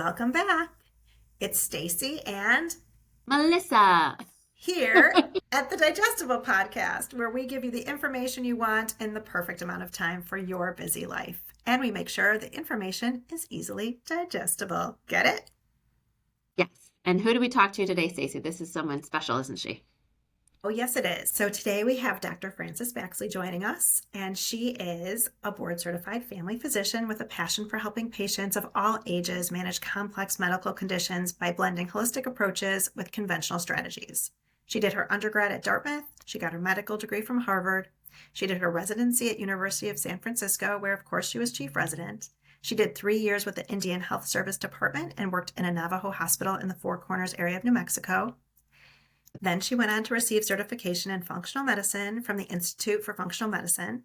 Welcome back. It's Stacy and Melissa. here at the Digestible Podcast, where we give you the information you want in the perfect amount of time for your busy life. And we make sure the information is easily digestible. Get it? Yes. And who do we talk to today, Stacy? This is someone special, isn't she? Oh, yes, it is. So today we have Dr. Frances Baxley joining us, and she is a board certified family physician with a passion for helping patients of all ages manage complex medical conditions by blending holistic approaches with conventional strategies. She did her undergrad at Dartmouth. She got her medical degree from Harvard. She did her residency at University of San Francisco, where, of course, she was chief resident. She did 3 years with the Indian Health Service Department and worked in a Navajo hospital in the Four Corners area of New Mexico. Then she went on to receive certification in functional medicine from the Institute for Functional Medicine.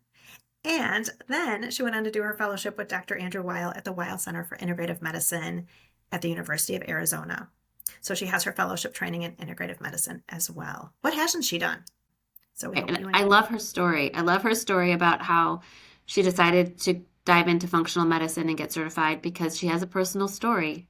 And then she went on to do her fellowship with Dr. Andrew Weil at the Weil Center for Integrative Medicine at the University of Arizona. So she has her fellowship training in integrative medicine as well. What hasn't she done? So we hope you I love her story. I love her story about how she decided to dive into functional medicine and get certified because she has a personal story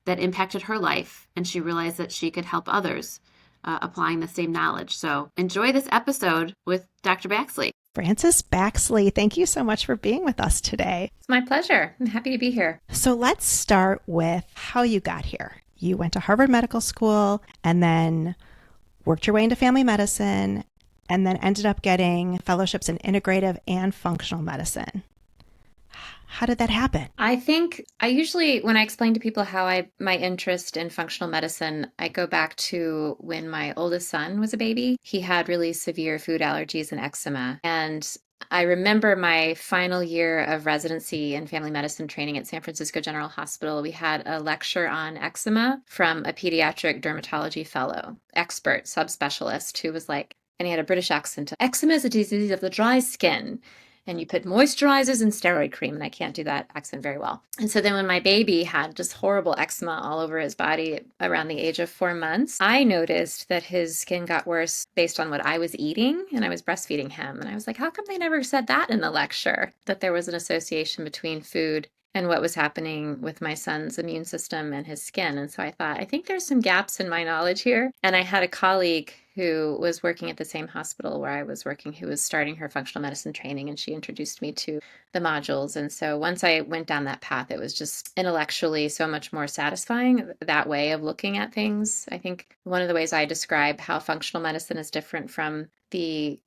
that impacted her life, and she realized that she could help others applying the same knowledge. So enjoy this episode with Dr. Baxley. Frances Baxley, thank you so much for being with us today. It's my pleasure. I'm happy to be here. So let's start with how you got here. You went to Harvard Medical School and then worked your way into family medicine and then ended up getting fellowships in integrative and functional medicine. How did that happen? I think I usually, when I explain to people my interest in functional medicine, I go back to when my oldest son was a baby. He had really severe food allergies and eczema. And I remember my final year of residency in family medicine training at San Francisco General Hospital. We had a lecture on eczema from a pediatric dermatology fellow, expert, subspecialist, who was like, and he had a British accent, eczema is a disease of the dry skin. And you put moisturizers and steroid cream, and I can't do that accent very well. And so then when my baby had just horrible eczema all over his body around the age of 4 months, I noticed that his skin got worse based on what I was eating, and I was breastfeeding him. And I was like, how come they never said that in the lecture, that there was an association between food and what was happening with my son's immune system and his skin? And so I thought, I think there's some gaps in my knowledge here. And I had a colleague who was working at the same hospital where I was working, who was starting her functional medicine training, and she introduced me to the modules. And so once I went down that path, it was just intellectually so much more satisfying, that way of looking at things. I think one of the ways I describe how functional medicine is different from the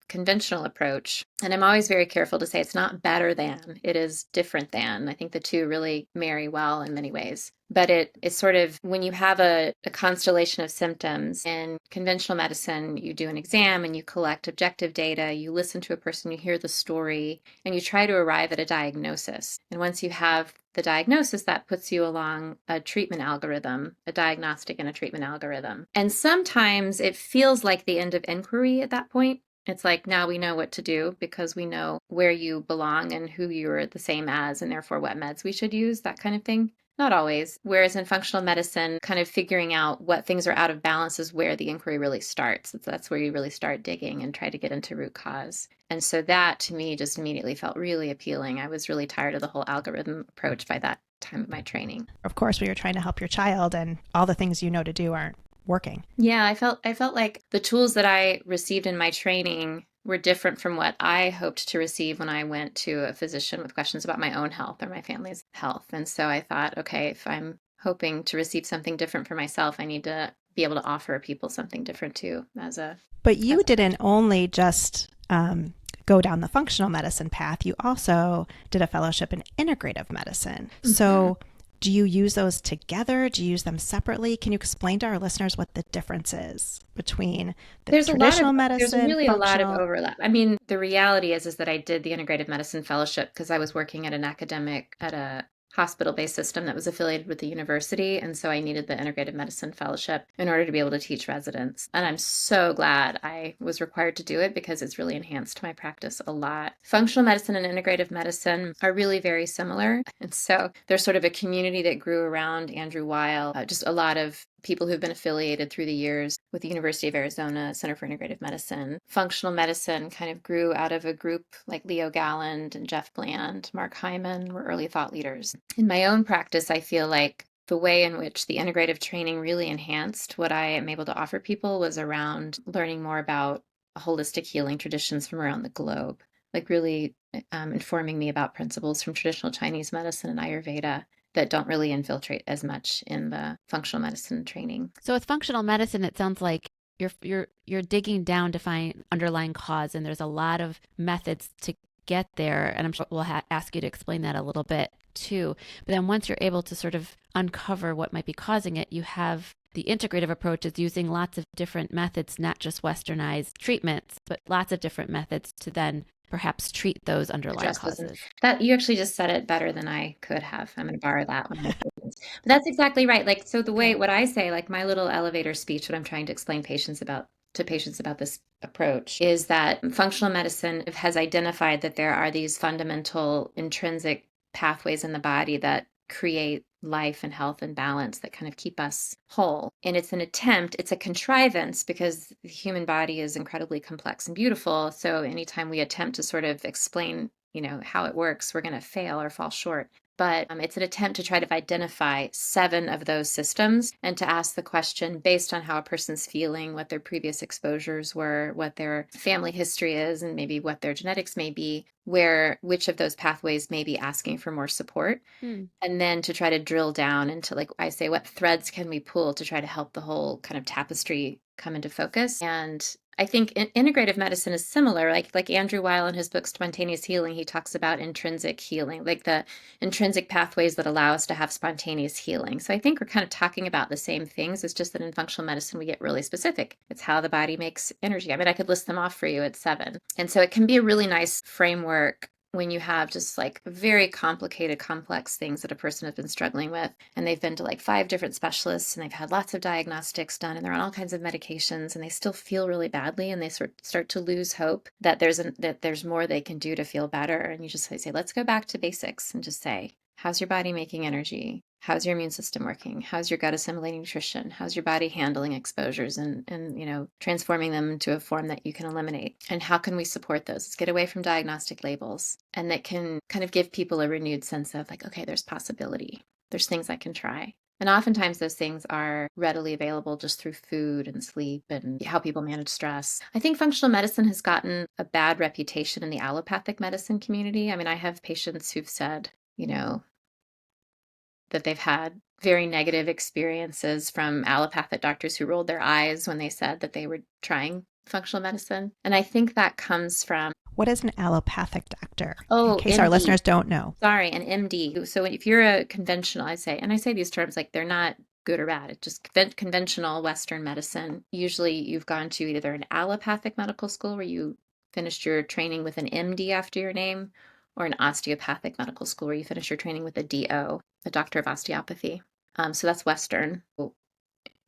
conventional approach, and I'm always very careful to say it's not better than, it is different than. I think the two really marry well in many ways. But it's sort of, when you have a constellation of symptoms in conventional medicine, you do an exam and you collect objective data, you listen to a person, you hear the story, and you try to arrive at a diagnosis. And once you have the diagnosis, that puts you along a treatment algorithm, a diagnostic and a treatment algorithm. And sometimes it feels like the end of inquiry at that point. It's like, now we know what to do because we know where you belong and who you're the same as, and therefore what meds we should use, that kind of thing. Not always. Whereas in functional medicine, kind of figuring out what things are out of balance is where the inquiry really starts. That's where you really start digging and try to get into root cause. And so that, to me, just immediately felt really appealing. I was really tired of the whole algorithm approach by that time of my training. Of course, we were trying to help your child, and all the things you know to do aren't working. Yeah, I felt like the tools that I received in my training were different from what I hoped to receive when I went to a physician with questions about my own health or my family's health. And so I thought, okay, if I'm hoping to receive something different for myself, I need to be able to offer people something different too. But you didn't only just go down the functional medicine path. You also did a fellowship in integrative medicine. Mm-hmm. So do you use those together? Do you use them separately? Can you explain to our listeners what the difference is between the traditional medicine? There's really a lot of overlap. I mean, the reality is that I did the integrative medicine fellowship because I was working at a hospital-based system that was affiliated with the university. And so I needed the integrative medicine fellowship in order to be able to teach residents. And I'm so glad I was required to do it because it's really enhanced my practice a lot. Functional medicine and integrative medicine are really very similar. And so there's sort of a community that grew around Andrew Weil, just a lot of people who've been affiliated through the years with the University of Arizona Center for Integrative Medicine. Functional medicine kind of grew out of a group like Leo Galland and Jeff Bland, Mark Hyman were early thought leaders. In my own practice, I feel like the way in which the integrative training really enhanced what I am able to offer people was around learning more about holistic healing traditions from around the globe, like really informing me about principles from traditional Chinese medicine and Ayurveda that don't really infiltrate as much in the functional medicine training. So with functional medicine, it sounds like you're digging down to find underlying cause, and there's a lot of methods to get there. And I'm sure we'll ask you to explain that a little bit too. But then once you're able to sort of uncover what might be causing it, you have the integrative approach is using lots of different methods, not just westernized treatments, but lots of different methods to then perhaps treat those underlying causes. That you actually just said it better than I could have. I'm going to borrow that one. But that's exactly right. Like, so the way, what I say, like my little elevator speech, what I'm trying to explain to patients about this approach is that functional medicine has identified that there are these fundamental intrinsic pathways in the body that create life and health and balance that kind of keep us whole. And it's a contrivance because the human body is incredibly complex and beautiful. So anytime we attempt to sort of explain, how it works, we're going to fail or fall short. But it's an attempt to try to identify 7 of those systems and to ask the question based on how a person's feeling, what their previous exposures were, what their family history is, and maybe what their genetics may be, which of those pathways may be asking for more support. And then to try to drill down into, like I say, what threads can we pull to try to help the whole kind of tapestry come into focus. And I think integrative medicine is similar. Like Andrew Weil in his book Spontaneous Healing, he talks about intrinsic healing, like the intrinsic pathways that allow us to have spontaneous healing. So I think we're kind of talking about the same things. It's just that in functional medicine we get really specific. It's how the body makes energy. I mean, I could list them off for you at 7. And so it can be a really nice framework when you have just like very complicated, complex things that a person has been struggling with, and they've been to like 5 different specialists and they've had lots of diagnostics done and they're on all kinds of medications and they still feel really badly and they start to lose hope that there's more they can do to feel better. And you just say, let's go back to basics and just say, how's your body making energy? How's your immune system working? How's your gut assimilating nutrition? How's your body handling exposures and transforming them into a form that you can eliminate? And how can we support those? Let's get away from diagnostic labels, and that can kind of give people a renewed sense of like, okay, there's possibility. There's things I can try. And oftentimes those things are readily available just through food and sleep and how people manage stress. I think functional medicine has gotten a bad reputation in the allopathic medicine community. I mean, I have patients who've said, that they've had very negative experiences from allopathic doctors who rolled their eyes when they said that they were trying functional medicine. And I think that comes from... What is an allopathic doctor? Oh, in case MD. Our listeners don't know. Sorry, an MD. So if you're a conventional, I say these terms like they're not good or bad. It's just conventional Western medicine. Usually you've gone to either an allopathic medical school where you finished your training with an MD after your name, or an osteopathic medical school where you finish your training with a DO, a doctor of osteopathy. So that's Western.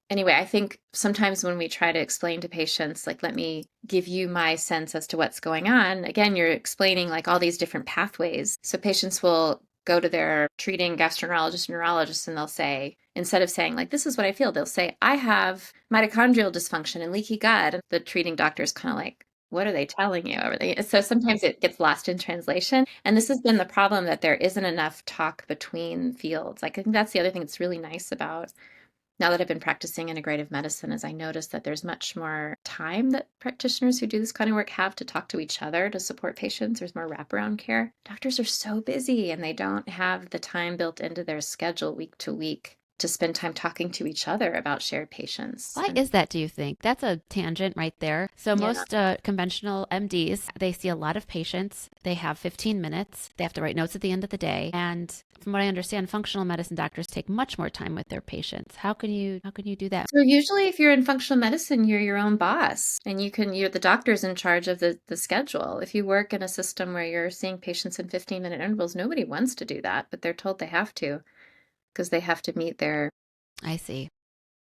Anyway, I think sometimes when we try to explain to patients, like, let me give you my sense as to what's going on, again, you're explaining like all these different pathways. So patients will go to their treating gastroenterologist, neurologist, and they'll say, instead of saying like, this is what I feel, they'll say, I have mitochondrial dysfunction and leaky gut. And the treating doctor is kind of like, what are they telling you? So sometimes it gets lost in translation. And this has been the problem, that there isn't enough talk between fields. Like, I think that's the other thing that's really nice about now that I've been practicing integrative medicine, is I noticed that there's much more time that practitioners who do this kind of work have to talk to each other to support patients. There's more wraparound care. Doctors are so busy and they don't have the time built into their schedule week to week to spend time talking to each other about shared patients. Why is that, do you think? That's a tangent right there. So most conventional MDs, they see a lot of patients. They have 15 minutes. They have to write notes at the end of the day. And from what I understand, functional medicine doctors take much more time with their patients. How can you do that? So usually if you're in functional medicine, you're your own boss and you're the doctor's in charge of the schedule. If you work in a system where you're seeing patients in 15-minute intervals, nobody wants to do that, but they're told they have to, because they have to meet their... I see.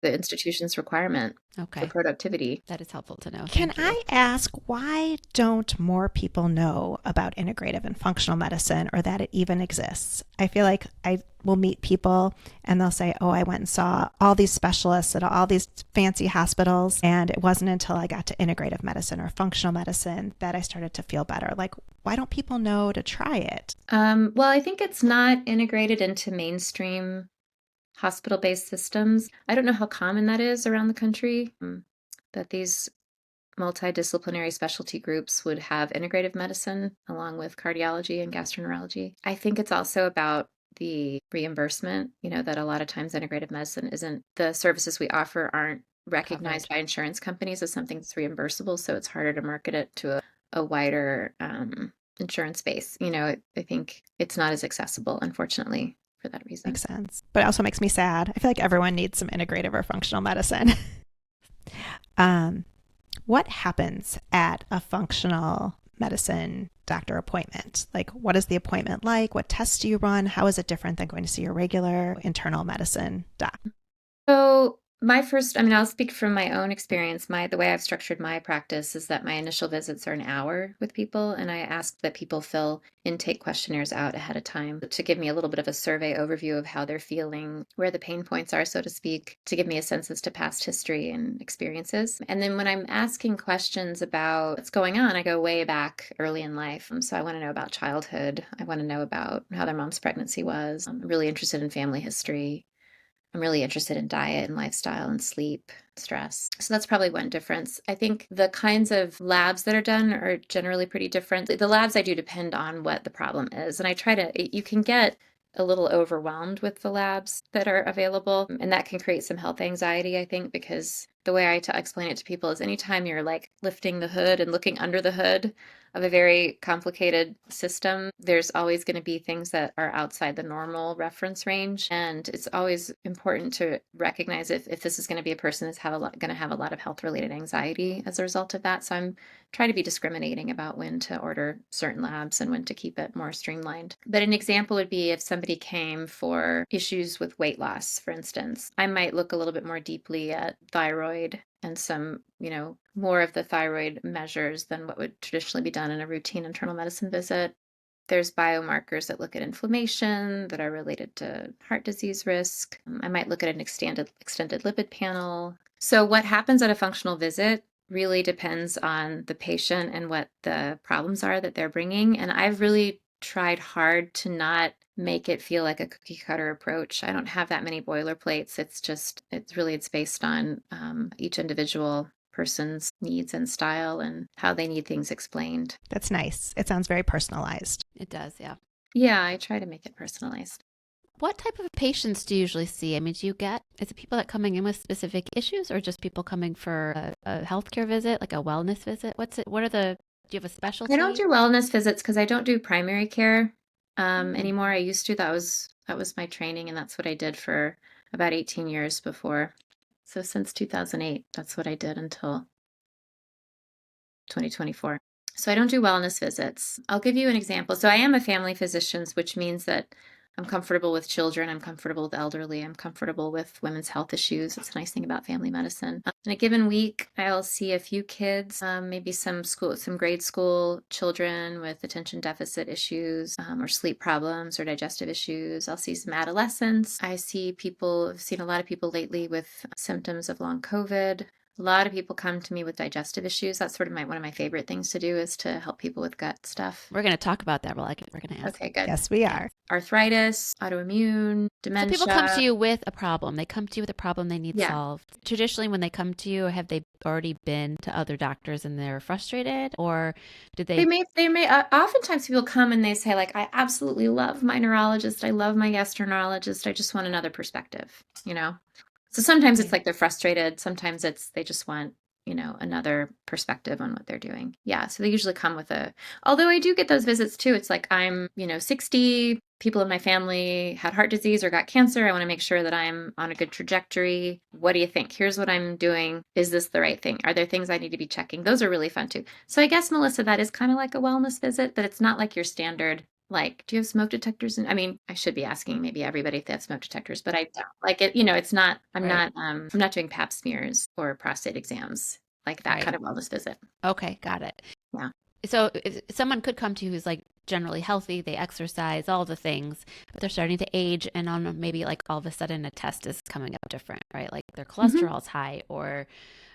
the institution's requirement for Okay. productivity. That is helpful to know. Can Thank you. I ask, why don't more people know about integrative and functional medicine, or that it even exists? I feel like I will meet people and they'll say, oh, I went and saw all these specialists at all these fancy hospitals, and it wasn't until I got to integrative medicine or functional medicine that I started to feel better. Like, why don't people know to try it? Well, I think it's not integrated into mainstream hospital-based systems. I don't know how common that is around the country, that these multidisciplinary specialty groups would have integrative medicine along with cardiology and gastroenterology. I think it's also about the reimbursement, that a lot of times integrative medicine isn't, the services we offer aren't recognized Covered. by insurance companies as something that's reimbursable, so it's harder to market it to a wider insurance base. I think it's not as accessible, unfortunately, for that reason. Makes sense. But it also makes me sad. I feel like everyone needs some integrative or functional medicine. What happens at a functional medicine doctor appointment? Like, what is the appointment like? What tests do you run? How is it different than going to see your regular internal medicine doc? So I'll speak from my own experience. The way I've structured my practice is that my initial visits are an hour with people, and I ask that people fill intake questionnaires out ahead of time to give me a little bit of a survey overview of how they're feeling, where the pain points are, so to speak, to give me a sense as to past history and experiences. And then when I'm asking questions about what's going on, I go way back early in life. So I want to know about childhood. I want to know about how their mom's pregnancy was. I'm really interested in family history. I'm really interested in diet and lifestyle and sleep, stress. So that's probably one difference. I think the kinds of labs that are done are generally pretty different. The labs I do depend on what the problem is. And you can get a little overwhelmed with the labs that are available. And that can create some health anxiety, I think, because the way I explain it to people is anytime you're like lifting the hood and looking under the hood of a very complicated system, there's always going to be things that are outside the normal reference range. And it's always important to recognize if this is going to be a person that's going to have a lot of health related anxiety as a result of that. So I'm trying to be discriminating about when to order certain labs and when to keep it more streamlined. But an example would be if somebody came for issues with weight loss, for instance, I might look a little bit more deeply at thyroid and some, more of the thyroid measures than what would traditionally be done in a routine internal medicine visit. There's biomarkers that look at inflammation that are related to heart disease risk. I might look at an extended lipid panel. So what happens at a functional visit really depends on the patient and what the problems are that they're bringing. And I've really tried hard to not make it feel like a cookie cutter approach. I don't have that many boilerplates. It's based on each individual person's needs and style and how they need things explained. That's nice. It sounds very personalized. It does, yeah. Yeah, I try to make it personalized. What type of patients do you usually see? I mean, is it people that coming in with specific issues or just people coming for a healthcare visit, like a wellness visit? Do you have a specialty? I don't do wellness visits because I don't do primary care anymore. I used to. That was my training, and that's what I did for about 18 years before. So since 2008, that's what I did until 2024. So I don't do wellness visits. I'll give you an example. So I am a family physician, which means that I'm comfortable with children. I'm comfortable with elderly. I'm comfortable with women's health issues. That's a nice thing about family medicine. In a given week, I'll see a few kids, maybe some grade school children with attention deficit issues, or sleep problems or digestive issues. I'll see some adolescents. I've seen a lot of people lately with symptoms of long COVID. A lot of people come to me with digestive issues. That's sort of one of my favorite things to do is to help people with gut stuff. We're going to talk about that. We're going to ask. Okay, good. Yes, we are. Arthritis, autoimmune, dementia. So people come to you with a problem. They come to you with a problem they need Yeah. solved. Traditionally, when they come to you, have they already been to other doctors and they're frustrated, or did they? They may. Oftentimes, people come and they say, like, I absolutely love my neurologist. I love my gastroenterologist. I just want another perspective. So sometimes it's like they're frustrated. Sometimes they just want, another perspective on what they're doing. Yeah. So they usually come although I do get those visits too. It's like I'm, 60, people in my family had heart disease or got cancer. I want to make sure that I'm on a good trajectory. What do you think? Here's what I'm doing. Is this the right thing? Are there things I need to be checking? Those are really fun too. So I guess, Melissa, that is kind of like a wellness visit, but it's not like your standard Like, do you have smoke detectors? And I mean, I should be asking maybe everybody if they have smoke detectors, but I don't. Like it, it's not, Right. I'm not doing pap smears or prostate exams, like that Right. kind of wellness visit. Okay, got it. Yeah. So if someone could come to you who's like generally healthy, they exercise, all the things, but they're starting to age, and on maybe like all of a sudden a test is coming up different, right? Like their Hmm. cholesterol's high, or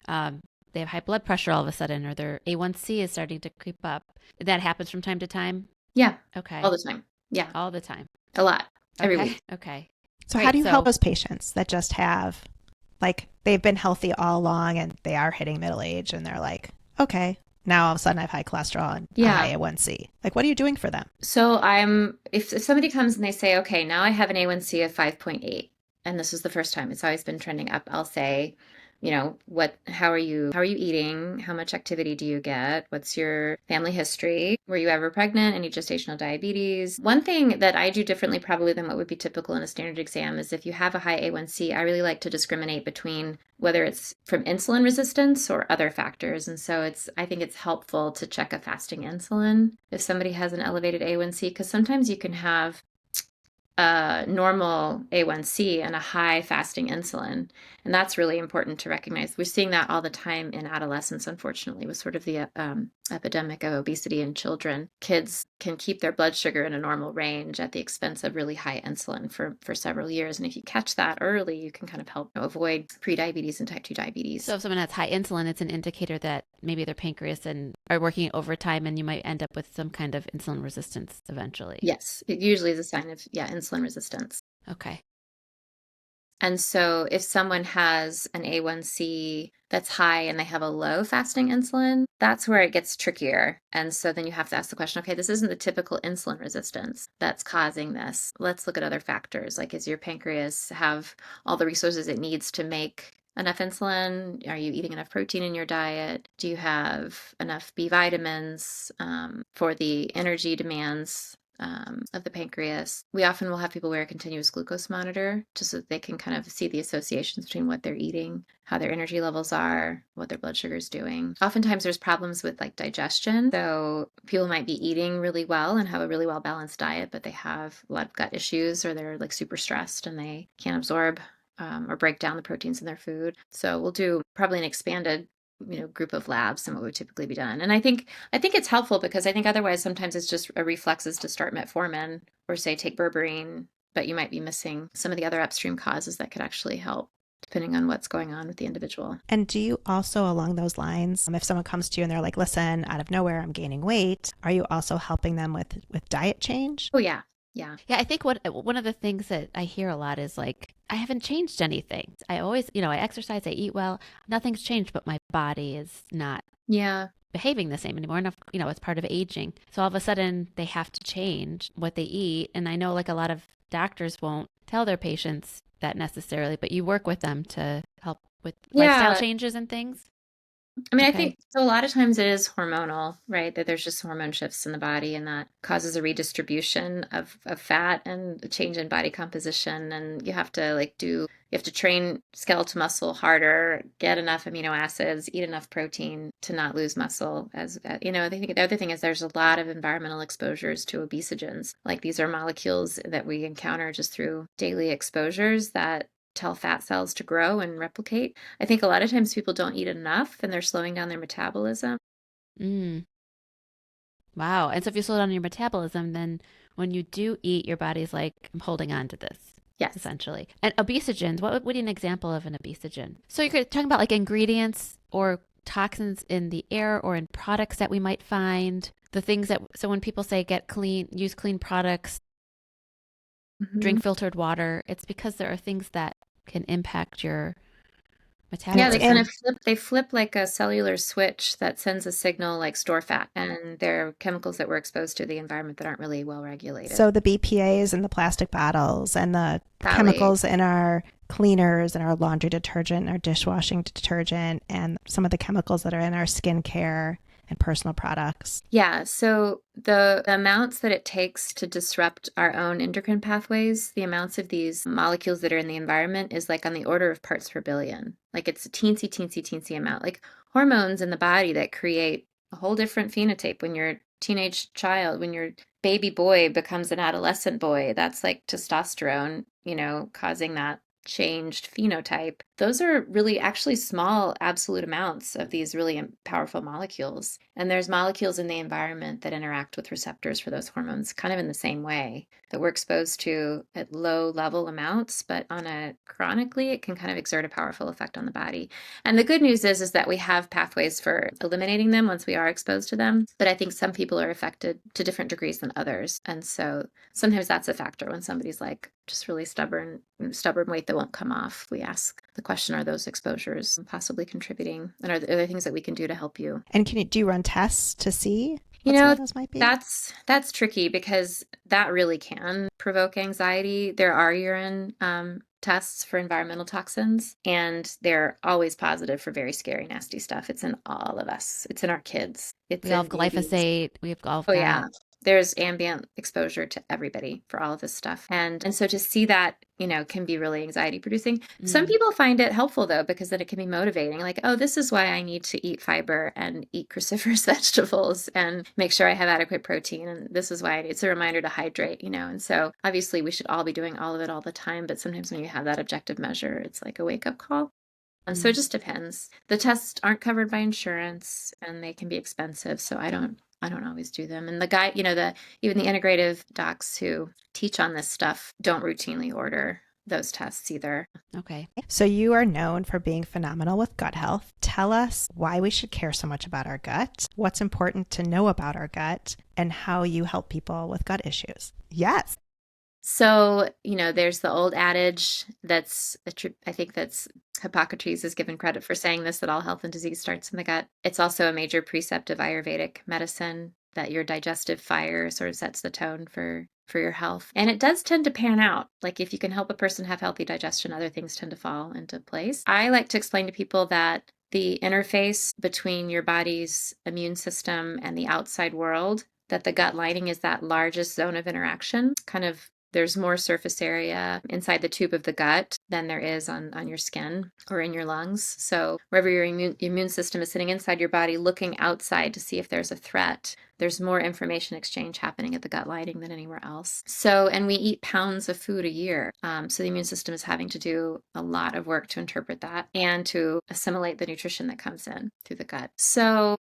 they have high blood pressure all of a sudden, or their A1C is starting to creep up. That happens from time to time. Yeah. All Okay, the time. Yeah. all the time. A lot. Every Okay, week. okay, So how do great. you help So those patients that just have, like, they've been healthy all along and they are hitting middle age and they're like, okay, now all of a sudden I have high cholesterol and a high Yeah. A1C. Like, what are you doing for them? So if somebody comes and they say, okay, now I have an A1C of 5.8, and this is the first time, it's always been trending up, I'll say, how are you eating? How much activity do you get? What's your family history? Were you ever pregnant? Any gestational diabetes? One thing that I do differently probably than what would be typical in a standard exam is if you have a high A1C, I really like to discriminate between whether it's from insulin resistance or other factors. And so I think it's helpful to check a fasting insulin if somebody has an elevated A1C, because sometimes you can have a normal A1C and a high fasting insulin. And that's really important to recognize. We're seeing that all the time in adolescence, unfortunately, with sort of the epidemic of obesity in children. Kids can keep their blood sugar in a normal range at the expense of really high insulin for several years. And if you catch that early, you can kind of help avoid prediabetes and type 2 diabetes. so if someone has high insulin, it's an indicator that maybe their pancreas and are working overtime, and you might end up with some kind of insulin resistance eventually. Yes, it usually is a sign of, yeah, insulin resistance. Okay. And so if someone has an A1C that's high and they have a low fasting insulin, that's where it gets trickier. And so then you have to ask the question, okay, this isn't the typical insulin resistance that's causing this. Let's look at other factors. Like, is your pancreas have all the resources it needs to make enough insulin? Are you eating enough protein in your diet? Do you have enough B vitamins for the energy demands of the pancreas? We often will have people wear a continuous glucose monitor just so that they can kind of see the associations between what they're eating, how their energy levels are, what their blood sugar is doing. Oftentimes there's problems with like digestion. So people might be eating really well and have a really well balanced diet, but they have a lot of gut issues, or they're like super stressed and they can't absorb or break down the proteins in their food. So we'll do probably an expanded group of labs than what would typically be done. And I think it's helpful because I think otherwise sometimes it's just a reflexes to start metformin or say take berberine, but you might be missing some of the other upstream causes that could actually help depending on what's going on with the individual. And do you also, along those lines, if someone comes to you and they're like, listen, out of nowhere, I'm gaining weight, are you also helping them with diet change? Oh yeah. Yeah. Yeah, I think one of the things that I hear a lot is like, I haven't changed anything. I always, I exercise, I eat well, nothing's changed, but my body is not Yeah. behaving the same anymore. Enough, it's part of aging. So all of a sudden they have to change what they eat. And I know like a lot of doctors won't tell their patients that necessarily, but you work with them to help with lifestyle Yeah. changes and things. I mean, I Okay. think so. A lot of times it is hormonal, right? That there's just hormone shifts in the body, and that causes a redistribution of fat and a change in body composition. And you have to you have to train skeletal muscle harder, get enough amino acids, eat enough protein to not lose muscle. I think the other thing is there's a lot of environmental exposures to obesogens. Like, these are molecules that we encounter just through daily exposures that tell fat cells to grow and replicate. I think a lot of times people don't eat enough and they're slowing down their metabolism. Mm, wow. And so if you slow down your metabolism, then when you do eat, your body's like, I'm holding on to this, Yes. essentially. And obesogens, what would be an example of an obesogen? So you're talking about like ingredients or toxins in the air or in products that we might find. The things so when people say use clean products, Mhm. drink filtered water, it's because there are things that can impact your Yeah, they kind metabolism. of flip like a cellular switch that sends a signal like store fat, and they're chemicals that we're exposed to the environment that aren't really well regulated. So the BPAs in the plastic bottles and the Phthalates. chemicals in our cleaners and our laundry detergent, our dishwashing detergent, and some of the chemicals that are in our skincare and personal products. Yeah, so the amounts that it takes to disrupt our own endocrine pathways, the amounts of these molecules that are in the environment is like on the order of parts per billion. Like, it's a teensy, teensy, teensy amount. Like hormones in the body that create a whole different phenotype when you're a teenage child, when you're baby boy becomes an adolescent boy, that's like testosterone, causing that changed phenotype. Those are really actually small absolute amounts of these really powerful molecules. And there's molecules in the environment that interact with receptors for those hormones kind of in the same way that we're exposed to at low level amounts, but chronically, it can kind of exert a powerful effect on the body. And the good news is that we have pathways for eliminating them once we are exposed to them. But I think some people are affected to different degrees than others. And so sometimes that's a factor when somebody's like just really stubborn weight that won't come off. We ask the question, are those exposures possibly contributing? And are there things that we can do to help you? And do you run tests to see You what some know, of those might be? that's tricky because that really can provoke anxiety. There are urine tests for environmental toxins, and they're always positive for very scary, nasty stuff. It's in all of us. It's in our kids. It's We all in have babies. glyphosate. We've all Oh got yeah. There's ambient exposure to everybody for all of this stuff. And so to see that, can be really anxiety producing. Some people find it helpful though, because then it can be motivating. Like, oh, this is why I need to eat fiber and eat cruciferous vegetables and make sure I have adequate protein. And this is why it's a reminder to hydrate, And so obviously we should all be doing all of it all the time. But sometimes when you have that objective measure, it's like a wake up call. And so it just depends. The tests aren't covered by insurance and they can be expensive. So I don't always do them. And the guy, even the integrative docs who teach on this stuff don't routinely order those tests either. Okay. So you are known for being phenomenal with gut health. Tell us why we should care so much about our gut, what's important to know about our gut, and how you help people with gut issues. Yes. So, there's the old adage I think that's Hippocrates is given credit for saying this, that all health and disease starts in the gut. It's also a major precept of Ayurvedic medicine that your digestive fire sort of sets the tone for your health. And it does tend to pan out. Like if you can help a person have healthy digestion, other things tend to fall into place. I like to explain to people that the interface between your body's immune system and the outside world, that the gut lining is that largest zone of interaction, kind of. There's more surface area inside the tube of the gut than there is on your skin or in your lungs. So wherever your immune system is sitting inside your body, looking outside to see if there's a threat, there's more information exchange happening at the gut lining than anywhere else. So, and we eat pounds of food a year. So the immune system is having to do a lot of work to interpret that and to assimilate the nutrition that comes in through the gut. So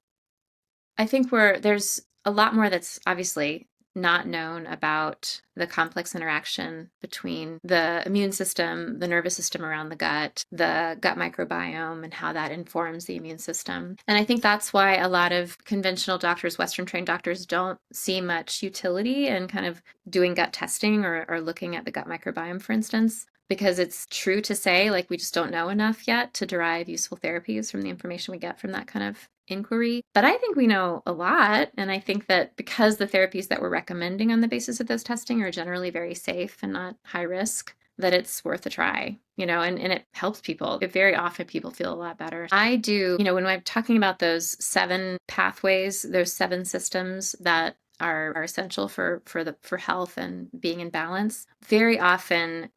I think there's a lot more that's obviously not known about the complex interaction between the immune system, the nervous system around the gut microbiome, and how that informs the immune system. And I think that's why a lot of conventional doctors, Western trained doctors, don't see much utility in kind of doing gut testing or looking at the gut microbiome, for instance. Because it's true to say, like, we just don't know enough yet to derive useful therapies from the information we get from that kind of inquiry. But I think we know a lot. And I think that because the therapies that we're recommending on the basis of those testing are generally very safe and not high risk, that it's worth a try, and it helps people. Very often people feel a lot better. I do, when I'm talking about those 7 pathways, those 7 systems that are essential for health and being in balance, very often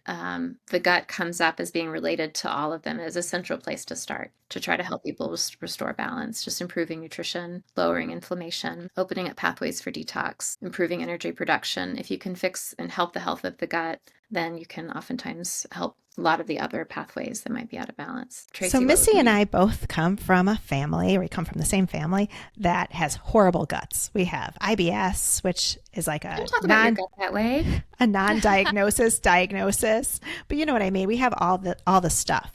the gut comes up as being related to all of them as a central place to start to try to help people restore balance, just improving nutrition, lowering inflammation, opening up pathways for detox, improving energy production. If you can fix and help the health of the gut, then you can oftentimes help a lot of the other pathways that might be out of balance. Tracy, So Missy and I both come from a family, or we come from the same family, that has horrible guts. We have IBS, which is like don't talk about your gut that way. A non-diagnosis diagnosis. But you know what I mean? We have all the stuff.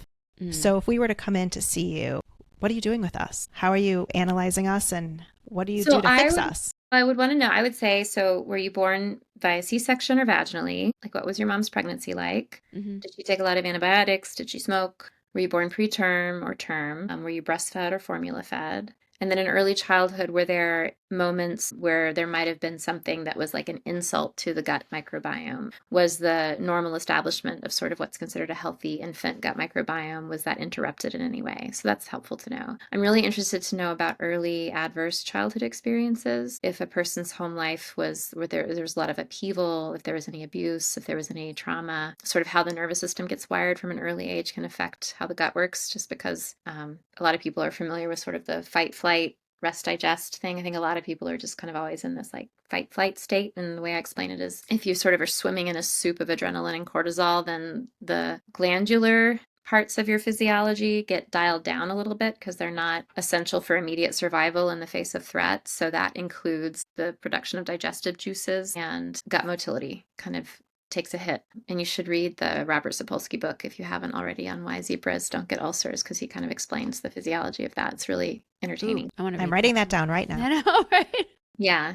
So if we were to come in to see you, what are you doing with us? How are you analyzing us, and what do you do to fix us? I would want to know, I would say, so were you born via C-section or vaginally? Like, what was your mom's pregnancy like? Did she take a lot of antibiotics? Did she smoke? Were you born preterm or term? Were you breastfed or formula fed? And then in early childhood, were there moments where there might have been something that was like an insult to the gut microbiome? Was the normal establishment of sort of what's considered a healthy infant gut microbiome, was that interrupted in any way? So that's helpful to know. I'm really interested to know about early adverse childhood experiences. If a person's home life was where there was a lot of upheaval, if there was any abuse, if there was any trauma, sort of how the nervous system gets wired from an early age can affect how the gut works, just because a lot of people are familiar with sort of the fight, flight, rest, digest thing. I think a lot of people are just kind of always in this like fight flight state. And the way I explain it is if you sort of are swimming in a soup of adrenaline and cortisol, then the glandular parts of your physiology get dialed down a little bit because they're not essential for immediate survival in the face of threat. So that includes the production of digestive juices, and gut motility kind of takes a hit. And you should read the Robert Sapolsky book if you haven't already on why zebras don't get ulcers, because he kind of explains the physiology of that. It's really entertaining. Ooh, I want to I'm read writing that down right now. I know, right? Yeah.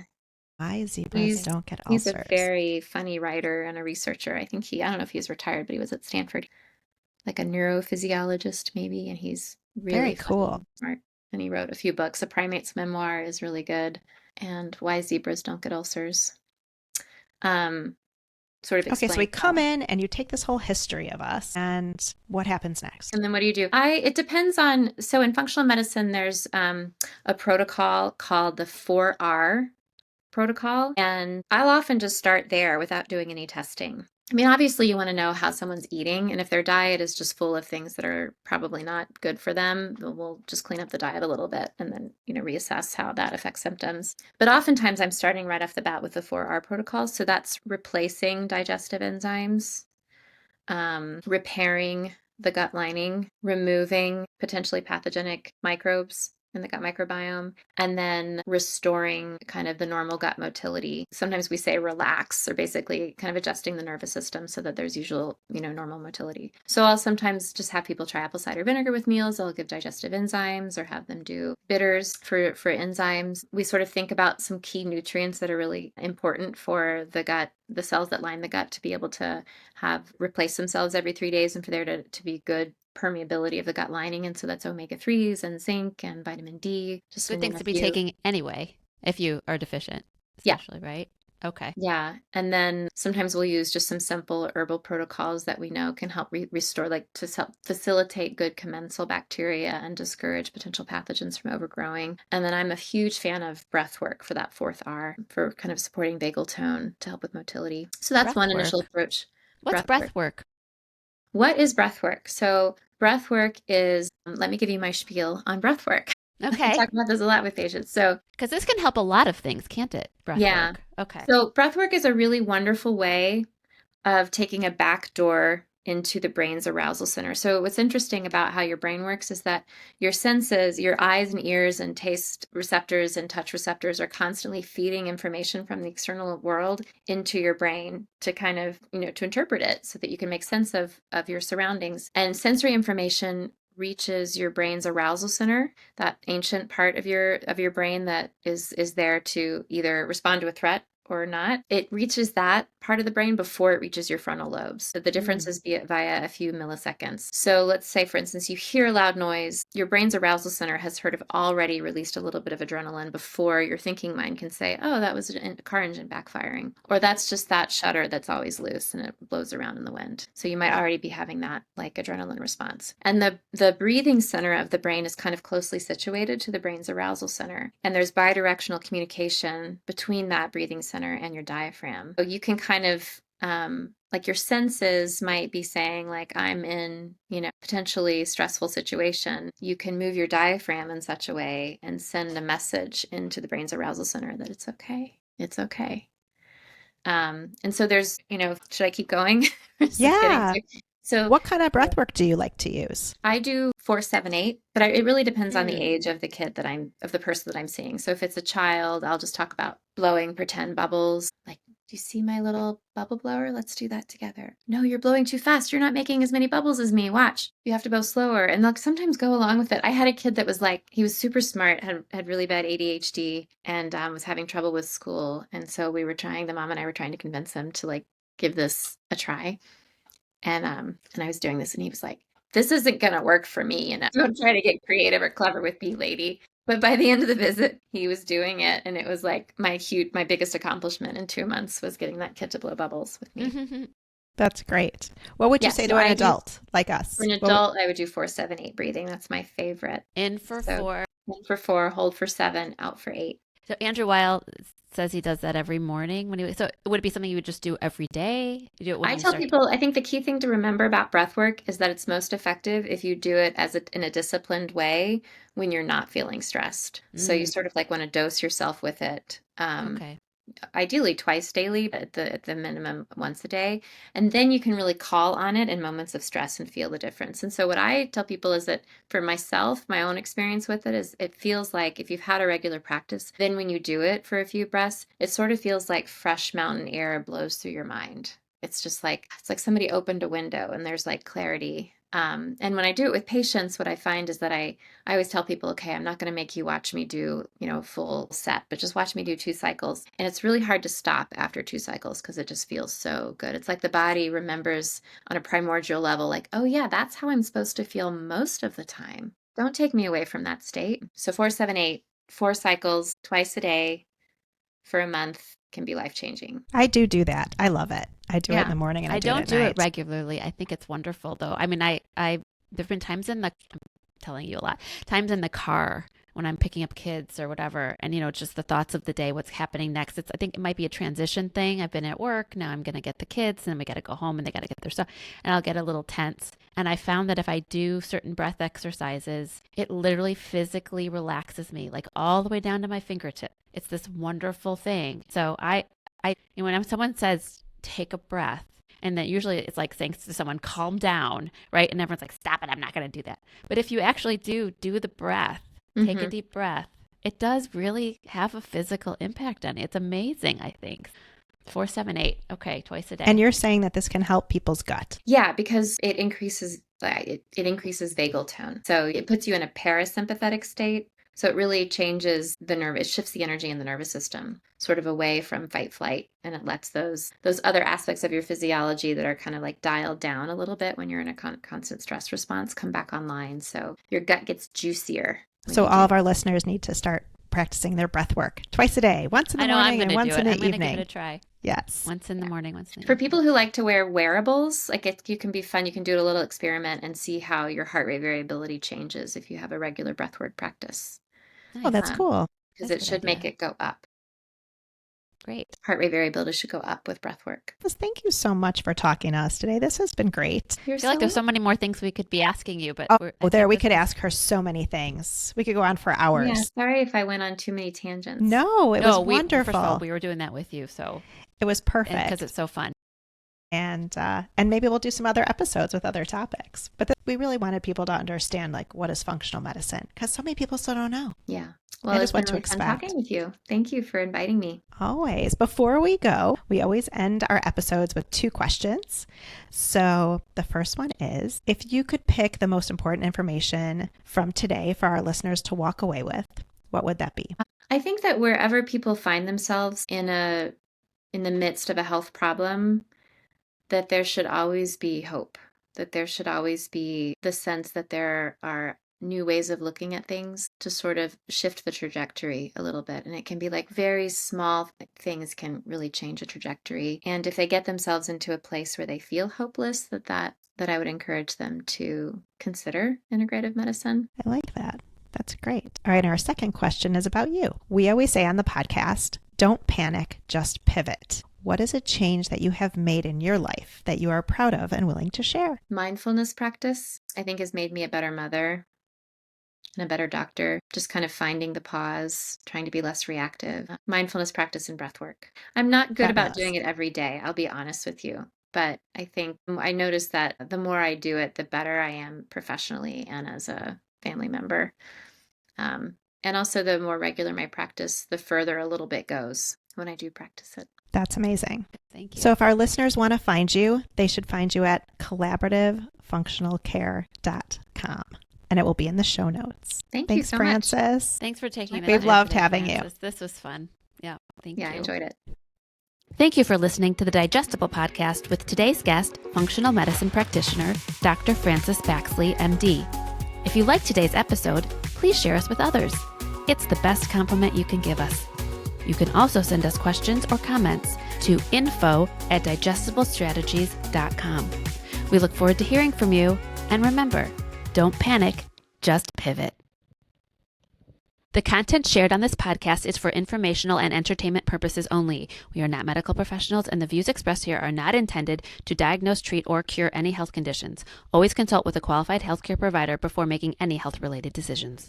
Why zebras don't get He's ulcers. a very funny writer and a researcher. I don't know if he's retired, but he was at Stanford, like a neurophysiologist maybe, and he's really Very cool. and smart. And he wrote a few books. A Primate's Memoir is really good, and Why Zebras Don't Get Ulcers. Sort of Okay, so we explains come how. in and you take this whole history of us, and what happens next? And then what do you do? It depends on, so in functional medicine, there's a protocol called the 4R protocol, and I'll often just start there without doing any testing. I mean, obviously you want to know how someone's eating, and if their diet is just full of things that are probably not good for them, we'll just clean up the diet a little bit and then, reassess how that affects symptoms. But oftentimes I'm starting right off the bat with the 4R protocol. So that's replacing digestive enzymes, repairing the gut lining, removing potentially pathogenic microbes in the gut microbiome, and then restoring kind of the normal gut motility. Sometimes we say relax, or basically kind of adjusting the nervous system so that there's usual, normal motility. So I'll sometimes just have people try apple cider vinegar with meals. I'll give digestive enzymes or have them do bitters for enzymes. We sort of think about some key nutrients that are really important for the gut, the cells that line the gut, to be able to have replace themselves every 3 days, and for there to be good permeability of the gut lining. And so that's omega-3s and zinc and vitamin D. Just Good things to be taking anyway if you are deficient, especially, right? Okay. Yeah. And then sometimes we'll use just some simple herbal protocols that we know can help restore, like to help facilitate good commensal bacteria and discourage potential pathogens from overgrowing. And then I'm a huge fan of breath work for that 4th R, for kind of supporting vagal tone to help with motility. So that's one initial approach. What's breath work? What is breath work? So breath work is, let me give you my spiel on breath work. Okay. I talk about this a lot with patients. So, because this can help a lot of things, can't it? Breath work. Okay. So breath work is a really wonderful way of taking a back door into the brain's arousal center. So what's interesting about how your brain works is that your senses, your eyes and ears and taste receptors and touch receptors, are constantly feeding information from the external world into your brain to kind of, to interpret it so that you can make sense of your surroundings. And sensory information reaches your brain's arousal center, that ancient part of your brain that is there to either respond to a threat or not. It reaches that part of the brain before it reaches your frontal lobes. So the difference is via a few milliseconds. So let's say, for instance, you hear a loud noise, your brain's arousal center has sort of already released a little bit of adrenaline before your thinking mind can say, oh, that was a car engine backfiring. Or that's just that shutter that's always loose and it blows around in the wind. So you might already be having that like adrenaline response. And the breathing center of the brain is kind of closely situated to the brain's arousal center. And there's bidirectional communication between that breathing center and your diaphragm. So you can kind of like your senses might be saying, like, I'm in, potentially stressful situation. You can move your diaphragm in such a way and send a message into the brain's arousal center that it's okay. It's okay. And so there's, should I keep going? Yeah. So what kind of breath work do you like to use? I do 4-7-8, but it really depends on the age of the of the person that I'm seeing. So if it's a child, I'll just talk about blowing pretend bubbles. Like, do you see my little bubble blower? Let's do that together. No, you're blowing too fast. You're not making as many bubbles as me. Watch. You have to blow slower. And they'll sometimes go along with it. I had a kid that was like, he was super smart, had really bad ADHD, and was having trouble with school. And so the mom and I were trying to convince him to like give this a try. And I was doing this and he was like, this isn't going to work for me. Don't try to get creative or clever with me, lady. But by the end of the visit, he was doing it. And it was like my biggest accomplishment in 2 months was getting that kid to blow bubbles with me. That's great. What would you say to an adult like us? For an adult, I would do 4-7-8 breathing. That's my favorite. In for 4. In for 4, hold for 7, out for 8. So Andrew Weil says he does that every morning. So would it be something you would just do every day? You do it when I tell people, I think the key thing to remember about breath work is that it's most effective if you do it in a disciplined way when you're not feeling stressed. So you sort of like want to dose yourself with it. Okay. ideally twice daily, but at the minimum once a day. And then you can really call on it in moments of stress and feel the difference. And so what I tell people is that for myself, my own experience with it is it feels like if you've had a regular practice, then when you do it for a few breaths, it sort of feels like fresh mountain air blows through your mind. It's like somebody opened a window and there's like clarity. And when I do it with patients, what I find is that I always tell people, okay, I'm not going to make you watch me do, a full set, but just watch me do 2 cycles. And it's really hard to stop after 2 cycles because it just feels so good. It's like the body remembers on a primordial level, like, oh yeah, that's how I'm supposed to feel most of the time. Don't take me away from that state. So 4-7-8, 4 cycles twice a day for a month can be life-changing. I do that. I love it. I do it in the morning and I don't do it regularly. I think it's wonderful though. I mean, there've been times I'm telling you a lot, times in the car when I'm picking up kids or whatever, and just the thoughts of the day, what's happening next. I think it might be a transition thing. I've been at work, now I'm going to get the kids, and then we got to go home and they got to get their stuff, and I'll get a little tense. And I found that if I do certain breath exercises, it literally physically relaxes me, like all the way down to my fingertip. It's this wonderful thing. So when someone says, take a breath, and then usually it's like saying to someone, calm down, right? And everyone's like, stop it, I'm not going to do that. But if you actually do the breath, take a deep breath, it does really have a physical impact on it. It's amazing, I think. 4-7-8, okay, twice a day. And you're saying that this can help people's gut. Yeah, because it increases vagal tone. So it puts you in a parasympathetic state. So it really changes it shifts the energy in the nervous system sort of away from fight flight, and it lets those other aspects of your physiology that are kind of like dialed down a little bit when you're in a constant stress response come back online. So your gut gets juicier. So all of our listeners need to start practicing their breath work twice a day, once in the morning and once in the evening. I'm going to give it a try. Yes. Once in the morning, once in the For people who like to wear wearables, you can be fun. You can do a little experiment and see how your heart rate variability changes if you have a regular breathwork practice. Nice. Oh, that's cool. Because it should make it go up. Great. Heart rate variability should go up with breath work. Thank you so much for talking to us today. This has been great. I feel like there's so many more things we could be asking you, but we could ask her so many things. We could go on for hours. Yeah, sorry if I went on too many tangents. No, it was wonderful. First of all, we were doing that with you, so it was perfect because it's so fun. And maybe we'll do some other episodes with other topics. But we really wanted people to understand what is functional medicine, because so many people still don't know. Yeah. Well, it's been really fun talking with you. Thank you for inviting me. Always. Before we go, we always end our episodes with 2 questions. So the first one is, if you could pick the most important information from today for our listeners to walk away with, what would that be? I think that wherever people find themselves in the midst of a health problem, that there should always be hope, that there should always be the sense that there are new ways of looking at things to sort of shift the trajectory a little bit. And it can be like very small things can really change a trajectory. And if they get themselves into a place where they feel hopeless, that I would encourage them to consider integrative medicine. I like that. That's great. All right. Our second question is about you. We always say on the podcast, don't panic, just pivot. What is a change that you have made in your life that you are proud of and willing to share? Mindfulness practice, I think, has made me a better mother and a better doctor. Just kind of finding the pause, trying to be less reactive. Mindfulness practice and breath work. I'm not good about doing it every day, I'll be honest with you. But I think I noticed that the more I do it, the better I am professionally and as a family member. And also the more regular my practice, the further a little bit goes when I do practice it. That's amazing. Thank you. So if our listeners want to find you, they should find you at collaborativefunctionalcare.com. And it will be in the show notes. Thanks you so Frances. Much. Thanks for taking We've loved having you. This was fun. Yeah. Thank you. Yeah, I enjoyed it. Thank you for listening to the Digestible Podcast with today's guest, functional medicine practitioner, Dr. Frances Baxley, MD. If you liked today's episode, please share us with others. It's the best compliment you can give us. You can also send us questions or comments to info@digestiblestrategies.com. We look forward to hearing from you. And remember, don't panic, just pivot. The content shared on this podcast is for informational and entertainment purposes only. We are not medical professionals, and the views expressed here are not intended to diagnose, treat, or cure any health conditions. Always consult with a qualified healthcare provider before making any health-related decisions.